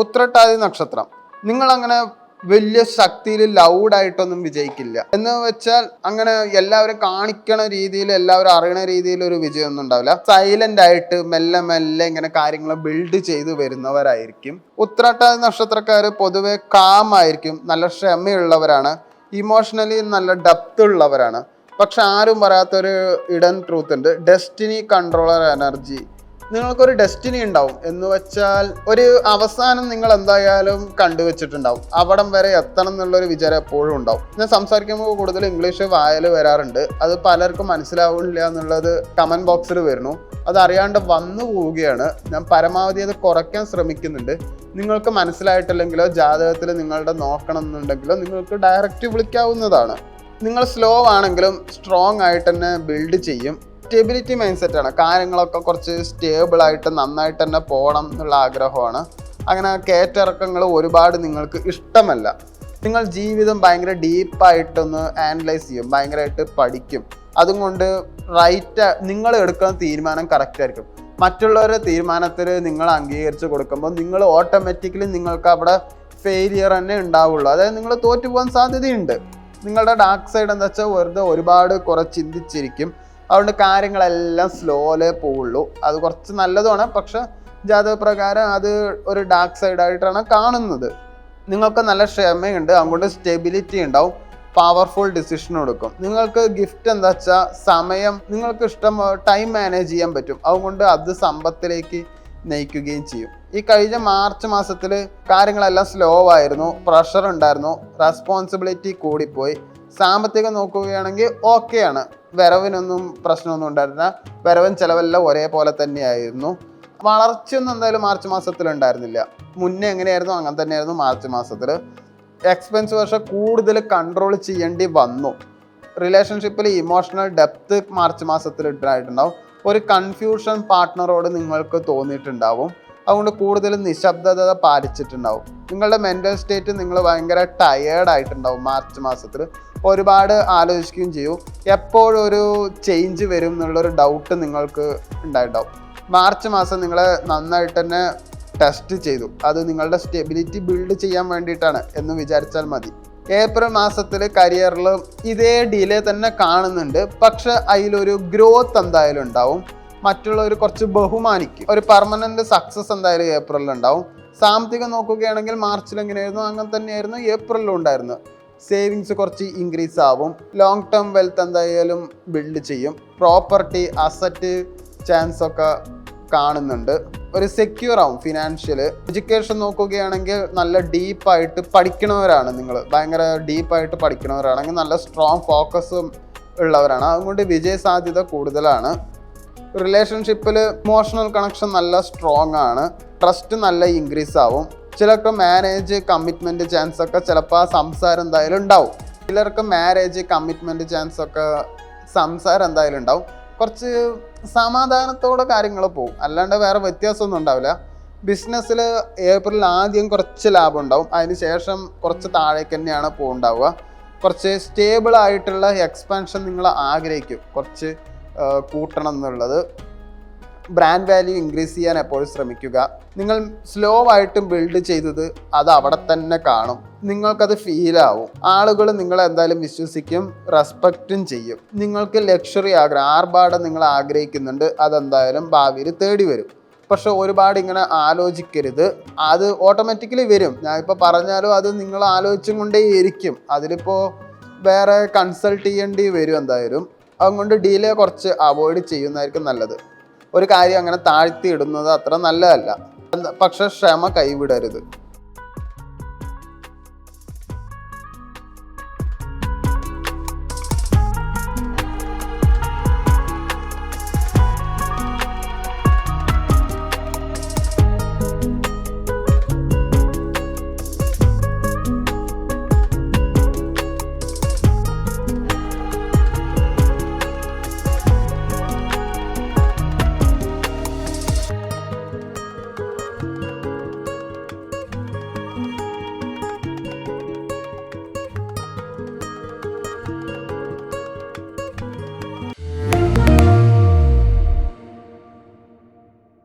ഉത്രട്ടാതി നക്ഷത്രം, നിങ്ങൾ അങ്ങനെ വലിയ ശക്തിയിൽ ലൗഡായിട്ടൊന്നും വിജയിക്കില്ല. എന്ന് വെച്ചാൽ അങ്ങനെ എല്ലാവരും കാണിക്കണ രീതിയിൽ, എല്ലാവരും അറിയണ രീതിയിൽ ഒരു വിജയമൊന്നും ഉണ്ടാവില്ല. സൈലന്റ് ആയിട്ട് മെല്ലെ മെല്ലെ ഇങ്ങനെ കാര്യങ്ങൾ ബിൽഡ് ചെയ്ത് വരുന്നവരായിരിക്കും. ഉത്രട്ടാതി നക്ഷത്രക്കാർ പൊതുവെ കാം ആയിരിക്കും, നല്ല ക്ഷമയുള്ളവരാണ്, ഇമോഷണലി നല്ല ഡെപ്ത് ഉള്ളവരാണ്. പക്ഷെ ആരും പറയാത്തൊരു ഇഡൻ ട്രൂത്ത് ഉണ്ട്, ഡെസ്റ്റിനി കൺട്രോളർ എനർജി. നിങ്ങൾക്കൊരു ഡെസ്റ്റിനി ഉണ്ടാവും. എന്ന് വെച്ചാൽ ഒരു അവസാനം നിങ്ങൾ എന്തായാലും കണ്ടുവച്ചിട്ടുണ്ടാവും, അവിടം വരെ എത്തണം എന്നുള്ളൊരു വിചാരം എപ്പോഴും ഉണ്ടാവും. ഞാൻ സംസാരിക്കുമ്പോൾ കൂടുതൽ ഇംഗ്ലീഷ് വായൽ വരാറുണ്ട്, അത് പലർക്കും മനസ്സിലാവില്ല എന്നുള്ളത് കമൻറ്റ് ബോക്സിൽ വരുന്നു. അത് അറിയാണ്ട് വന്നു പോവുകയാണ്. ഞാൻ പരമാവധി അത് കുറയ്ക്കാൻ ശ്രമിക്കുന്നുണ്ട്. നിങ്ങൾക്ക് മനസ്സിലായിട്ടില്ലെങ്കിലോ ജാതകത്തിൽ നിങ്ങളുടെ നോക്കണം എന്നുണ്ടെങ്കിലോ നിങ്ങൾക്ക് ഡയറക്റ്റ് വിളിക്കാവുന്നതാണ്. നിങ്ങൾ സ്ലോ ആണെങ്കിലും സ്ട്രോങ് ആയിട്ട് തന്നെ ബിൽഡ് ചെയ്യും. സ്റ്റെബിലിറ്റി മൈൻഡ് സെറ്റാണ്, കാര്യങ്ങളൊക്കെ കുറച്ച് സ്റ്റേബിളായിട്ട് നന്നായിട്ട് തന്നെ പോകണം എന്നുള്ള ആഗ്രഹമാണ്. അങ്ങനെ കയറ്റിറക്കങ്ങൾ ഒരുപാട് നിങ്ങൾക്ക് ഇഷ്ടമല്ല. നിങ്ങൾ ജീവിതം ഭയങ്കര ഡീപ്പായിട്ടൊന്ന് ആനലൈസ് ചെയ്യും, ഭയങ്കരമായിട്ട് പഠിക്കും. അതുകൊണ്ട് നിങ്ങൾ എടുക്കുന്ന തീരുമാനം കറക്റ്റ് ആയിരിക്കും. മറ്റുള്ളവരുടെ തീരുമാനത്തിൽ നിങ്ങൾ അംഗീകരിച്ച് കൊടുക്കുമ്പോൾ നിങ്ങൾ ഓട്ടോമാറ്റിക്കലി നിങ്ങൾക്ക് അവിടെ ഫെയിലിയർ തന്നെ ഉണ്ടാവുള്ളൂ. അതായത് നിങ്ങൾ തോറ്റു പോകാൻ സാധ്യതയുണ്ട്. നിങ്ങളുടെ ഡാർക്ക് സൈഡ് എന്താ വെച്ചാൽ വെറുതെ ഒരുപാട് ചിന്തിച്ചിരിക്കും. അതുകൊണ്ട് കാര്യങ്ങളെല്ലാം സ്ലോയിലേ പോവുള്ളൂ. അത് കുറച്ച് നല്ലതുമാണ്, പക്ഷെ ജാതകപ്രകാരം അത് ഒരു ഡാർക്ക് സൈഡായിട്ടാണ് കാണുന്നത്. നിങ്ങൾക്ക് നല്ല ക്ഷമയുണ്ട്, അതുകൊണ്ട് സ്റ്റെബിലിറ്റി ഉണ്ടാവും, പവർഫുൾ ഡിസിഷൻ എടുക്കും. നിങ്ങൾക്ക് ഗിഫ്റ്റ് എന്താ വെച്ചാൽ സമയം, നിങ്ങൾക്ക് ഇഷ്ടം ടൈം മാനേജ് ചെയ്യാൻ പറ്റും. അതുകൊണ്ട് അത് സമ്പത്തിലേക്ക് നയിക്കുകയും ചെയ്യും. ഈ കഴിഞ്ഞ മാർച്ച് മാസത്തിൽ കാര്യങ്ങളെല്ലാം സ്ലോ ആയിരുന്നു, പ്രഷർ ഉണ്ടായിരുന്നു, റെസ്പോൺസിബിലിറ്റി കൂടിപ്പോയി. സാമ്പത്തികം നോക്കുകയാണെങ്കിൽ ഓക്കെയാണ്, വരവിനൊന്നും പ്രശ്നമൊന്നും ഉണ്ടായിരുന്നില്ല. വരവും ചിലവെല്ലാം ഒരേപോലെ തന്നെയായിരുന്നു. വളർച്ചയൊന്നും എന്തായാലും മാർച്ച് മാസത്തിൽ ഉണ്ടായിരുന്നില്ല. മുന്നേ എങ്ങനെയായിരുന്നു അങ്ങനെ തന്നെയായിരുന്നു മാർച്ച് മാസത്തിൽ. എക്സ്പെൻസ് പക്ഷേ കൂടുതൽ കൺട്രോൾ ചെയ്യേണ്ടി വന്നു. റിലേഷൻഷിപ്പിൽ ഇമോഷണൽ ഡെപ്ത് മാർച്ച് മാസത്തിൽ ഉണ്ടായിട്ടുണ്ടാവും. ഒരു കൺഫ്യൂഷൻ പാർട്ട്ണറോട് നിങ്ങൾക്ക് തോന്നിയിട്ടുണ്ടാവും. അതുകൊണ്ട് കൂടുതൽ നിശബ്ദത പാലിച്ചിട്ടുണ്ടാവും. നിങ്ങളുടെ മെൻ്റൽ സ്റ്റേറ്റ് നിങ്ങൾ ഭയങ്കര ടയേർഡായിട്ടുണ്ടാവും മാർച്ച് മാസത്തിൽ. ഒരുപാട് ആലോചിക്കുകയും ചെയ്യും, എപ്പോഴും ഒരു ചേഞ്ച് വരും എന്നുള്ളൊരു ഡൗട്ട് നിങ്ങൾക്ക് ഉണ്ടായിട്ടുണ്ടാവും. മാർച്ച് മാസം നിങ്ങളെ നന്നായിട്ട് തന്നെ ടെസ്റ്റ് ചെയ്തു. അത് നിങ്ങളുടെ സ്റ്റെബിലിറ്റി ബിൽഡ് ചെയ്യാൻ വേണ്ടിയിട്ടാണ് എന്ന് വിചാരിച്ചാൽ മതി. ഏപ്രിൽ മാസത്തിൽ കരിയറിൽ ഇതേ ഡിലേ തന്നെ കാണുന്നുണ്ട്, പക്ഷെ അതിലൊരു ഗ്രോത്ത് എന്തായാലും ഉണ്ടാവും. മറ്റുള്ളവർ കുറച്ച് ബഹുമാനിക്കും. ഒരു പെർമനന്റ് സക്സസ് എന്തായാലും ഏപ്രിലിൽ ഉണ്ടാവും. സാമ്പത്തികം നോക്കുകയാണെങ്കിൽ മാർച്ചിൽ എങ്ങനെയായിരുന്നു അങ്ങനെ തന്നെയായിരുന്നു ഏപ്രിലിലും ഉണ്ടായിരുന്നു. സേവിങ്സ് കുറച്ച് ഇൻക്രീസ് ആവും. ലോങ് ടേം വെൽത്ത് എന്തായാലും ബിൽഡ് ചെയ്യും. പ്രോപ്പർട്ടി അസറ്റ് ചാൻസ് ഒക്കെ കാണുന്നുണ്ട്. ഒരു സെക്യൂർ ആവും ഫിനാൻഷ്യൽ. എഡ്യൂക്കേഷൻ നോക്കുകയാണെങ്കിൽ നല്ല ഡീപ്പായിട്ട് പഠിക്കണവരാണ് നിങ്ങൾ, ഭയങ്കര ഡീപ്പായിട്ട് പഠിക്കണവരാണെങ്കിൽ നല്ല സ്ട്രോങ് ഫോക്കസും ഉള്ളവരാണ്. അതുകൊണ്ട് വിജയ സാധ്യത കൂടുതലാണ്. റിലേഷൻഷിപ്പിൽ ഇമോഷണൽ കണക്ഷൻ നല്ല സ്ട്രോങ് ആണ്. ട്രസ്റ്റ് നല്ല ഇൻക്രീസ് ആവും. ചിലർക്ക് മാരേജ് കമ്മിറ്റ്മെൻറ്റ് ചാൻസ് ഒക്കെ ചിലപ്പോൾ സംസാരം എന്തായാലും ഉണ്ടാവും. ചിലർക്ക് മാരേജ് കമ്മിറ്റ്മെൻറ്റ് ചാൻസ് ഒക്കെ സംസാരം എന്തായാലും ഉണ്ടാവും. കുറച്ച് സമാധാനത്തോടെ കാര്യങ്ങൾ പോകും, അല്ലാണ്ട് വേറെ വ്യത്യാസമൊന്നും ഉണ്ടാവില്ല. ബിസിനസ്സിൽ ഏപ്രിൽ ആദ്യം കുറച്ച് ലാഭം ഉണ്ടാവും, അതിന് ശേഷം കുറച്ച് താഴേക്ക് തന്നെയാണ് പോകുന്നുണ്ടാവുക. കുറച്ച് സ്റ്റേബിൾ ആയിട്ടുള്ള എക്സ്പാൻഷൻ നിങ്ങൾ ആഗ്രഹിക്കും, കുറച്ച് കൂട്ടണം എന്നുള്ളത്. ബ്രാൻഡ് വാല്യൂ ഇൻക്രീസ് ചെയ്യാൻ എപ്പോഴും ശ്രമിക്കുക. നിങ്ങൾ സ്ലോ ആയിട്ടും ബിൽഡ് ചെയ്തത് അത് അവിടെ തന്നെ കാണും, നിങ്ങൾക്കത് ഫീലാവും. ആളുകൾ നിങ്ങളെ എന്തായാലും വിശ്വസിക്കും, റെസ്പെക്റ്റും ചെയ്യും. നിങ്ങൾക്ക് ലക്ഷറി ആർഭാടം നിങ്ങൾ ആഗ്രഹിക്കുന്നുണ്ട്, അതെന്തായാലും ഭാവിയിൽ തേടി വരും. പക്ഷെ ഒരുപാട് ഇങ്ങനെ ആലോചിക്കരുത്, അത് ഓട്ടോമാറ്റിക്കലി വരും. ഞാനിപ്പോൾ പറഞ്ഞാലും അത് നിങ്ങൾ ആലോചിച്ചും കൊണ്ടേ ഇരിക്കും. അതിലിപ്പോൾ വേറെ കൺസൾട്ട് ചെയ്യേണ്ടി വരും എന്തായാലും. അതുകൊണ്ട് ഡിലേ കുറച്ച് അവോയ്ഡ് ചെയ്യുന്നതായിരിക്കും നല്ലത്. ഒരു കാര്യം അങ്ങനെ താഴ്ത്തി ഇടുന്നത് അത്ര നല്ലതല്ല, പക്ഷെ ക്ഷമ കൈവിടരുത്.